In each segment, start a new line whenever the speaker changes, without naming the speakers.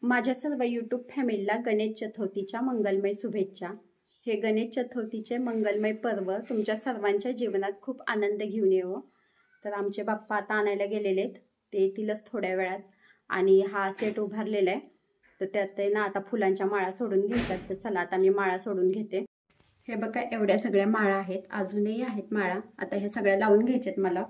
माझ्या सर्व यूट्यूब फॅमिलीला गणेश चतुर्थीच्या मंगलमय शुभेच्छा। हे गणेश चतुर्थीचे मंगलमय पर्व तुमच्या सर्वांच्या जीवनात खूप आनंद घेऊन येवो। तर आमचे बाप्पा आता आणायला गेलेले आहेत, ते येतीलच थोड्या वेळात। आणि हा सेट उभारलेला आहे, तर त्यात ना आता फुलांच्या माळा सोडून घ्यायच्यात। तर चला आता मी माळा सोडून घेते। हे बघा एवढ्या सगळ्या माळा आहेत, अजूनही आहेत माळा। आता हे सगळ्या लावून घ्यायच्यात मला।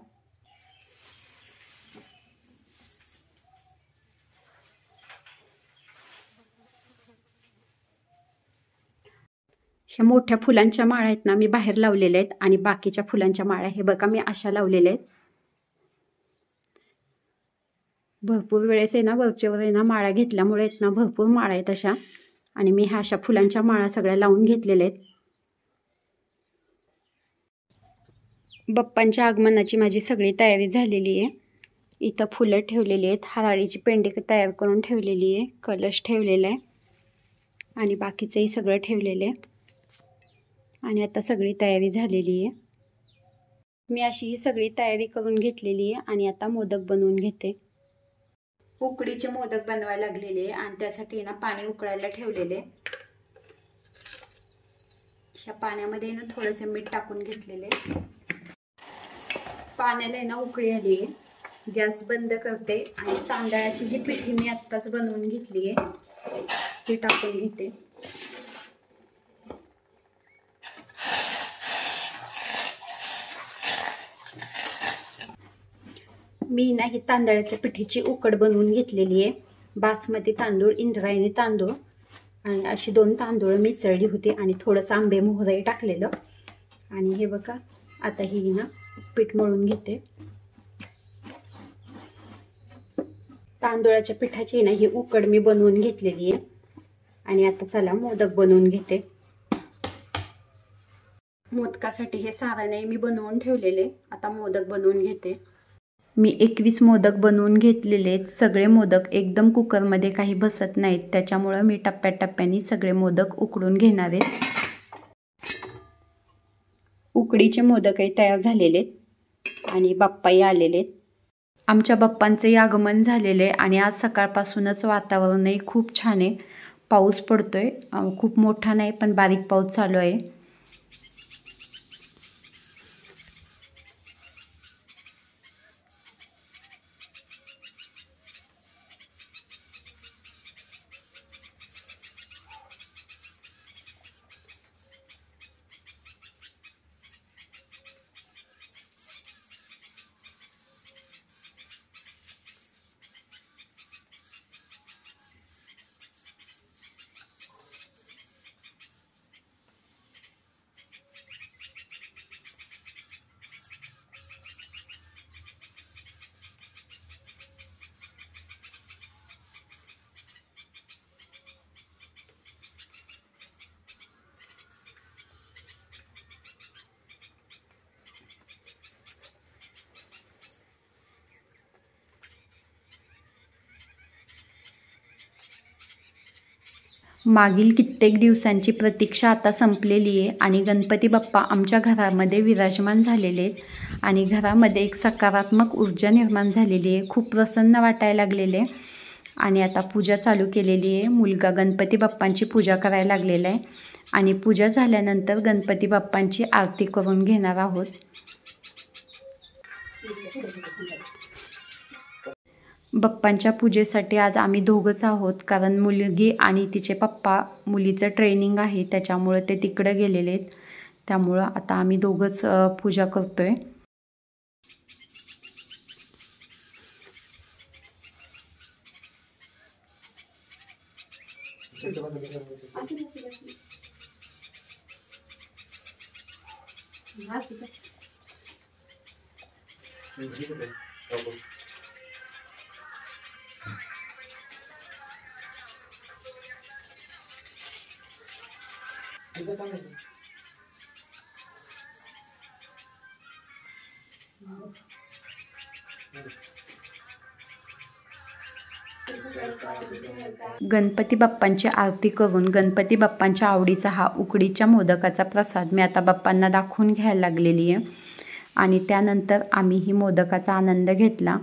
ह्या मोठ्या फुलांच्या माळा आहेत ना, मी बाहेर लावलेल्या आहेत। आणि बाकीच्या फुलांच्या माळा हे बघा मी अशा लावलेल्या आहेत। भरपूर वेळेस आहे ना वरचेवर आहे ना माळा घेतल्यामुळे आहेत ना भरपूर माळा आहेत अशा। आणि मी ह्या अशा फुलांच्या माळा सगळ्या लावून घेतलेल्या आहेत। बाप्पांच्या आगमनाची माझी सगळी तयारी झालेली आहे। इथं फुलं ठेवलेली आहेत, हराळीची पेंडी तयार करून ठेवलेली आहे, कलश ठेवलेला आहे आणि बाकीचंही सगळं ठेवलेलं आहे। आणि आता सगळी तयारी झालेली आहे। मी अशी ही सगळी तयारी करून घेतलेली आहे आणि आता मोदक बनवून घेते। उकडीचे मोदक बनवायला लागलेले आणि त्यासाठी ना पाणी उकळायला ठेवलेले। ह्या पाण्यामध्ये ना थोडंसं मीठ टाकून घेतलेले। पाण्याला ना उकळी आली आहे, गॅस बंद करते आणि तांदळाची जी पिठी मी आत्ताच बनवून घेतली आहे ती टाकून घेते। मी ना ही तांदळाच्या पिठीची उकड बनवून घेतलेली आहे। बासमती तांदूळ, इंद्रायणी तांदूळ आणि अशी 2 तांदूळ मिसळली होती आणि थोडंसं आंबे मोहरही टाकलेलं। आणि हे बघा आता ही ना पीठ मळून घेते। तांदूळाच्या पिठाची ना ही उकड मी बनवून घेतलेली आहे आणि आता चला मोदक बनवून घेते। मोदकासाठी हे सारण मी बनवून ठेवलेले, आता मोदक बनवून घेते। मी 21 मोदक बनवून घेतलेले आहेत। सगळे मोदक एकदम कुकरमध्ये काही बसत नाहीत, त्याच्यामुळे मी टप्प्याटप्प्याने सगळे मोदक उकडून घेणार आहे। उकडीचे मोदकही तयार झालेले आहेत आणि बाप्पाही आलेले आहेत। आमच्या बाप्पांचंही आगमन झालेलं आहे आणि आज सकाळपासूनच वातावरणही खूप छान आहे। पाऊस पडतोय, खूप मोठा नाही पण बारीक पाऊस चालू आहे। मागील कित्येक दिवसांची प्रतीक्षा आता संपलेली आहे आणि गणपती बाप्पा आमच्या घरामध्ये विराजमान झालेले आहेत आणि घरामध्ये एक सकारात्मक ऊर्जा निर्माण झालेली आहे। खूप प्रसन्न वाटायला लागलेले आणि आता पूजा चालू केलेली आहे। मुलगा गणपती बाप्पांची पूजा करायला लागलेला आहे आणि पूजा झाल्यानंतर गणपती बाप्पांची आरती करून घेणार आहोत। बाप्पांच्या पूजेसाठी आज आम्ही दोघंच आहोत, कारण मुलगी आणि तिचे पप्पा मुलीचं ट्रेनिंग आहे त्याच्यामुळे ते तिकडे गेलेले आहेत। त्यामुळं आता आम्ही दोघंच पूजा करतोय। गणपती बाप्पांची आरती करून गणपती बाप्पांच्या आवडीचा हा उकडीच्या मोदकाचा प्रसाद मी आता बाप्पांना दाखवून घ्यायला लागलेली आहे। आणि त्यानंतर आम्ही ही मोदकाचा आनंद घेतला।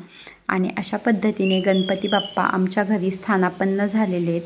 आणि अशा पद्धतीने गणपती बाप्पा आमच्या घरी स्थानापन्न झालेले आहेत.